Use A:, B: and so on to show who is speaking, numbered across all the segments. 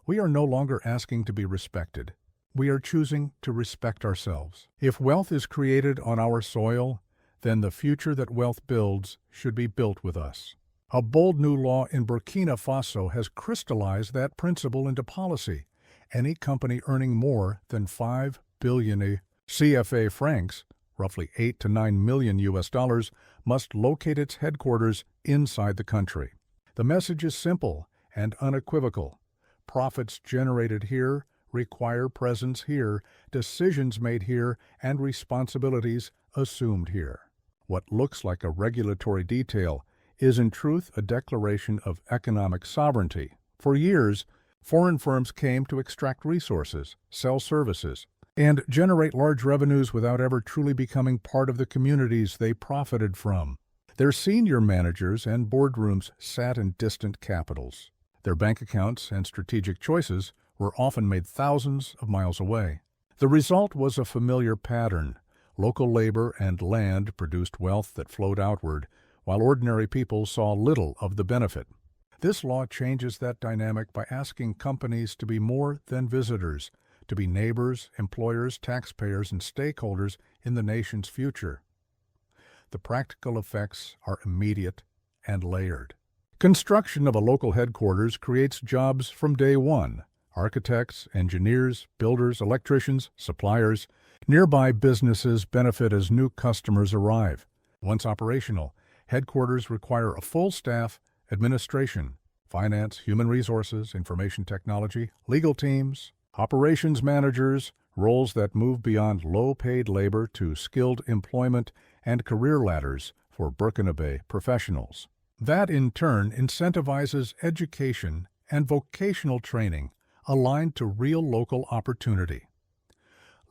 A: We are no longer asking to be respected. We are choosing to respect ourselves. If wealth is created on our soil, then the future that wealth builds should be built with us. A bold new law in Burkina Faso has crystallized that principle into policy. Any company earning more than 5 billion CFA francs, roughly 8 to 9 million US dollars, must locate its headquarters inside the country. The message is simple and unequivocal. Profits generated here require presence here, decisions made here, and responsibilities assumed here. What looks like a regulatory detail is in truth a declaration of economic sovereignty. For years, foreign firms came to extract resources, sell services, and generate large revenues without ever truly becoming part of the communities they profited from. Their senior managers and boardrooms sat in distant capitals. Their bank accounts and strategic choices were often made thousands of miles away. The result was a familiar pattern. Local labor and land produced wealth that flowed outward, while ordinary people saw little of the benefit. This law changes that dynamic by asking companies to be more than visitors, to be neighbors, employers, taxpayers, and stakeholders in the nation's future. The practical effects are immediate and layered. Construction of a local headquarters creates jobs from day one. Architects, engineers, builders, electricians, suppliers. Nearby businesses benefit as new customers arrive. Once operational, headquarters require a full staff, administration, finance, human resources, information technology, legal teams, operations managers, roles that move beyond low-paid labor to skilled employment and career ladders for Burkina Faso professionals. That, in turn, incentivizes education and vocational training aligned to real local opportunity.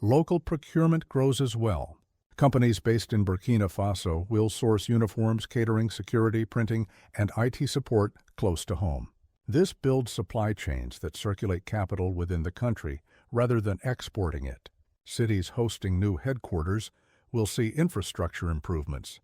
A: Local procurement grows as well. Companies based in Burkina Faso will source uniforms, catering, security, printing, and IT support close to home. This builds supply chains that circulate capital within the country rather than exporting it. Cities hosting new headquarters will see infrastructure improvements,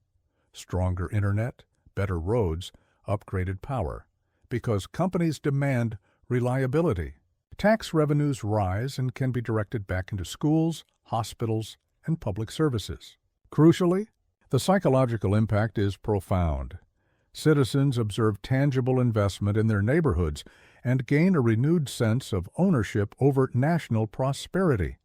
A: stronger internet, better roads, upgraded power, because companies demand reliability. Tax revenues rise and can be directed back into schools, hospitals, and public services. Crucially, the psychological impact is profound. Citizens observe tangible investment in their neighborhoods and gain a renewed sense of ownership over national prosperity.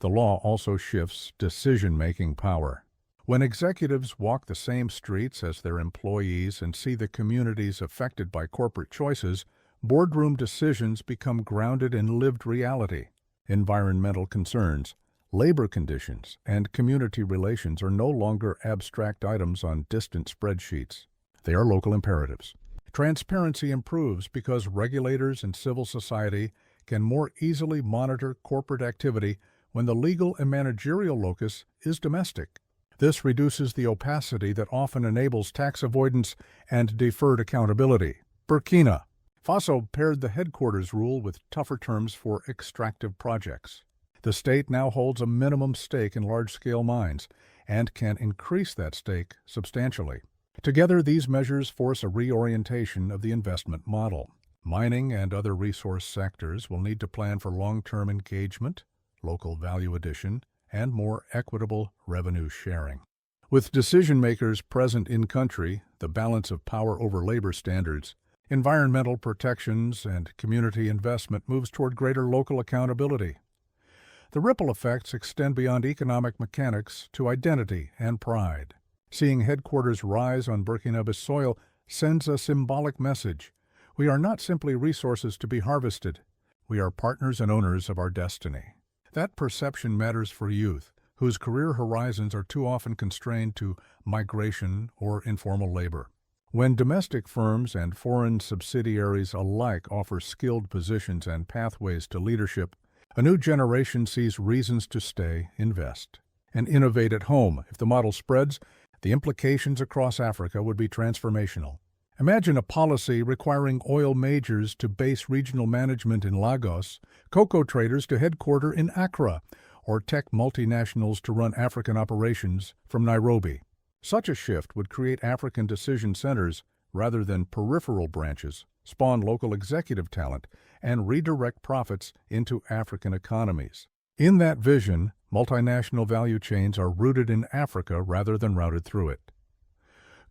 A: The law also shifts decision-making power. When executives walk the same streets as their employees and see the communities affected by corporate choices, boardroom decisions become grounded in lived reality. Environmental concerns, labor conditions, and community relations are no longer abstract items on distant spreadsheets. They are local imperatives. Transparency improves because regulators and civil society can more easily monitor corporate activity when the legal and managerial locus is domestic. This reduces the opacity that often enables tax avoidance and deferred accountability. Burkina Faso paired the headquarters rule with tougher terms for extractive projects. The state now holds a minimum stake in large-scale mines and can increase that stake substantially. Together, these measures force a reorientation of the investment model. Mining and other resource sectors will need to plan for long-term engagement, local value addition, and more equitable revenue sharing. With decision-makers present in-country, the balance of power over labor standards, environmental protections, and community investment moves toward greater local accountability. The ripple effects extend beyond economic mechanics to identity and pride. Seeing headquarters rise on Burkina Faso soil sends a symbolic message. We are not simply resources to be harvested. We are partners and owners of our destiny. That perception matters for youth, whose career horizons are too often constrained to migration or informal labor. When domestic firms and foreign subsidiaries alike offer skilled positions and pathways to leadership, a new generation sees reasons to stay, invest, and innovate at home. If the model spreads, the implications across Africa would be transformational. Imagine a policy requiring oil majors to base regional management in Lagos, cocoa traders to headquarter in Accra, or tech multinationals to run African operations from Nairobi. Such a shift would create African decision centers rather than peripheral branches, spawn local executive talent, and redirect profits into African economies. In that vision, multinational value chains are rooted in Africa rather than routed through it.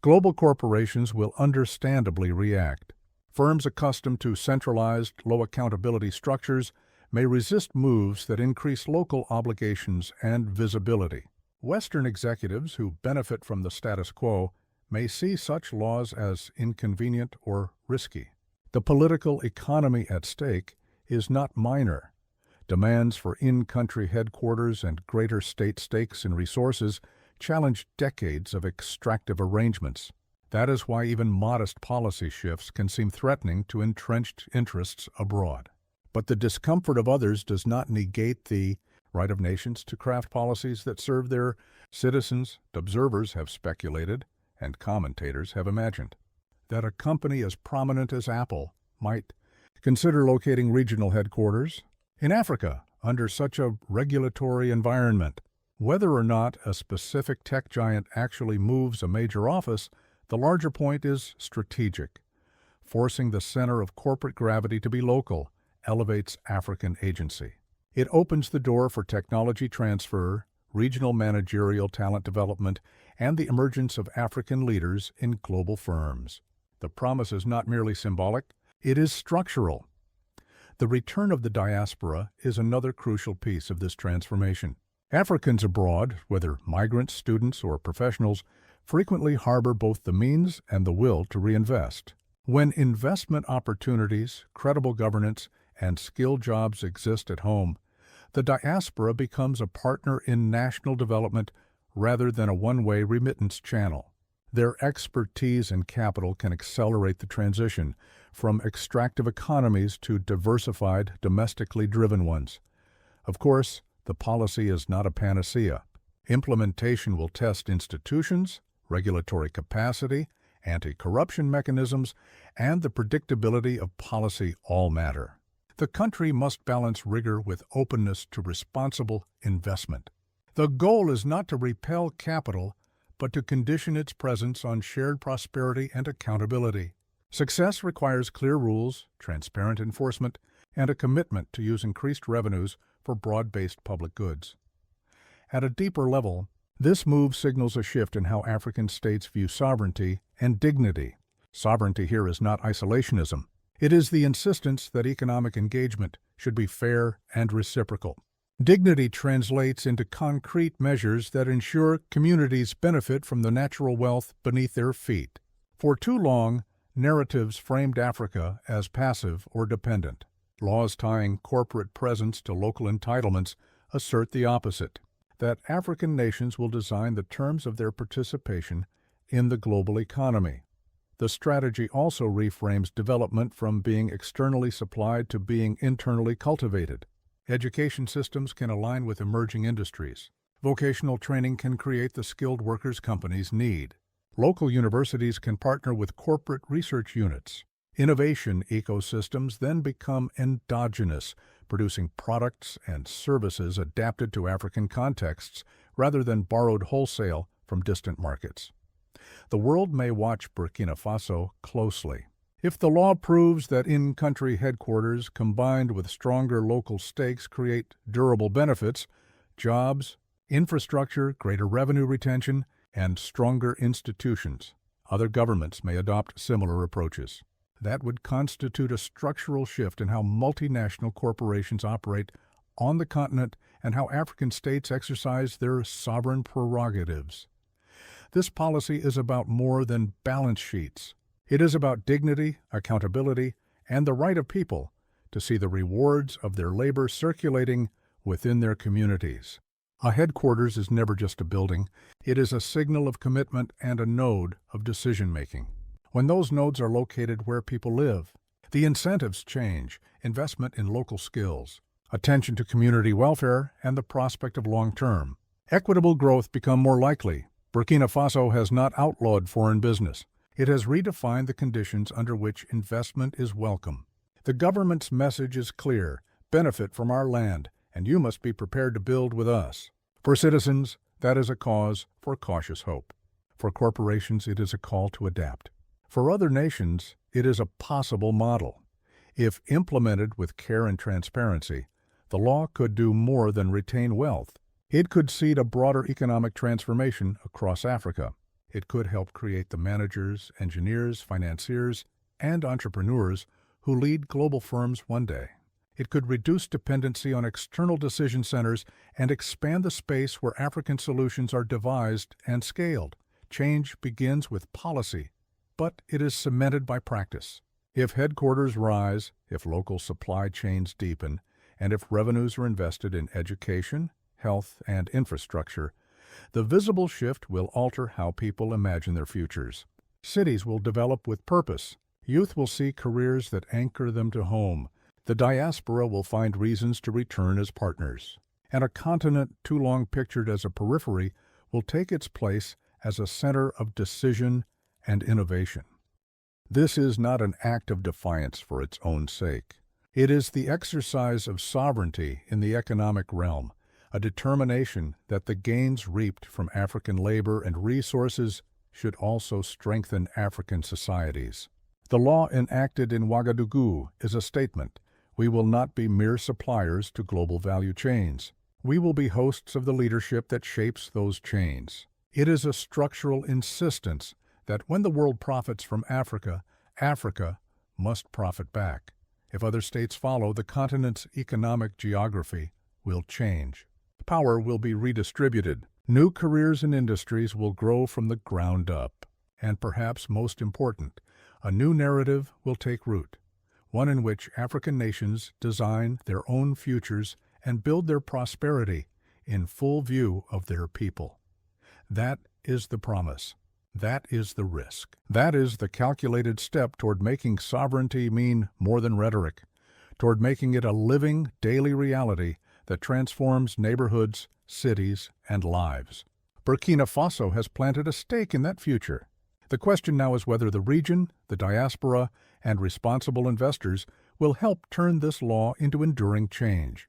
A: Global corporations will understandably react. Firms accustomed to centralized, low accountability structures may resist moves that increase local obligations and visibility. Western executives who benefit from the status quo may see such laws as inconvenient or risky. The political economy at stake is not minor. Demands for in-country headquarters and greater state stakes in resources challenge decades of extractive arrangements. That is why even modest policy shifts can seem threatening to entrenched interests abroad. But the discomfort of others does not negate the right of nations to craft policies that serve their citizens. Observers have speculated, and commentators have imagined, that a company as prominent as Apple might consider locating regional headquarters in Africa under such a regulatory environment. Whether or not a specific tech giant actually moves a major office, the larger point is strategic. Forcing the center of corporate gravity to be local elevates African agency. It opens the door for technology transfer, regional managerial talent development, and the emergence of African leaders in global firms. The promise is not merely symbolic, it is structural. The return of the diaspora is another crucial piece of this transformation. Africans abroad, whether migrants, students, or professionals, frequently harbor both the means and the will to reinvest. When investment opportunities, credible governance, and skilled jobs exist at home, the diaspora becomes a partner in national development rather than a one-way remittance channel. Their expertise and capital can accelerate the transition from extractive economies to diversified, domestically driven ones. Of course, the policy is not a panacea. Implementation will test institutions, regulatory capacity, anti-corruption mechanisms, and the predictability of policy all matter. The country must balance rigor with openness to responsible investment. The goal is not to repel capital, but to condition its presence on shared prosperity and accountability. Success requires clear rules, transparent enforcement, and a commitment to use increased revenues for broad-based public goods. At a deeper level, this move signals a shift in how African states view sovereignty and dignity. Sovereignty here is not isolationism. It is the insistence that economic engagement should be fair and reciprocal. Dignity translates into concrete measures that ensure communities benefit from the natural wealth beneath their feet. For too long, narratives framed Africa as passive or dependent. Laws tying corporate presence to local entitlements assert the opposite, that African nations will design the terms of their participation in the global economy. The strategy also reframes development from being externally supplied to being internally cultivated. Education systems can align with emerging industries. Vocational training can create the skilled workers companies need. Local universities can partner with corporate research units. Innovation ecosystems then become endogenous, producing products and services adapted to African contexts rather than borrowed wholesale from distant markets. The world may watch Burkina Faso closely. If the law proves that in-country headquarters combined with stronger local stakes create durable benefits, jobs, infrastructure, greater revenue retention, and stronger institutions, other governments may adopt similar approaches. That would constitute a structural shift in how multinational corporations operate on the continent and how African states exercise their sovereign prerogatives. This policy is about more than balance sheets. It is about dignity, accountability, and the right of people to see the rewards of their labor circulating within their communities. A headquarters is never just a building. It is a signal of commitment and a node of decision-making. When those nodes are located where people live, the incentives change: investment in local skills, attention to community welfare, and the prospect of long-term. Equitable growth become more likely. Burkina Faso has not outlawed foreign business. It has redefined the conditions under which investment is welcome. The government's message is clear: benefit from our land, and you must be prepared to build with us. For citizens, that is a cause for cautious hope. For corporations, it is a call to adapt. For other nations, it is a possible model. If implemented with care and transparency, the law could do more than retain wealth. It could seed a broader economic transformation across Africa. It could help create the managers, engineers, financiers, and entrepreneurs who lead global firms one day. It could reduce dependency on external decision centers and expand the space where African solutions are devised and scaled. Change begins with policy, but it is cemented by practice. If headquarters rise, if local supply chains deepen, and if revenues are invested in education, health, and infrastructure, the visible shift will alter how people imagine their futures. Cities will develop with purpose. Youth will see careers that anchor them to home. The diaspora will find reasons to return as partners. And a continent too long pictured as a periphery will take its place as a center of decision and innovation. This is not an act of defiance for its own sake. It is the exercise of sovereignty in the economic realm, a determination that the gains reaped from African labor and resources should also strengthen African societies. The law enacted in Ouagadougou is a statement. We will not be mere suppliers to global value chains. We will be hosts of the leadership that shapes those chains. It is a structural insistence that when the world profits from Africa, Africa must profit back. If other states follow, the continent's economic geography will change. Power will be redistributed. New careers and industries will grow from the ground up. And perhaps most important, a new narrative will take root, one in which African nations design their own futures and build their prosperity in full view of their people. That is the promise. That is the risk. That is the calculated step toward making sovereignty mean more than rhetoric, toward making it a living, daily reality that transforms neighborhoods, cities, and lives. Burkina Faso has planted a stake in that future. The question now is whether the region, the diaspora, and responsible investors will help turn this law into enduring change.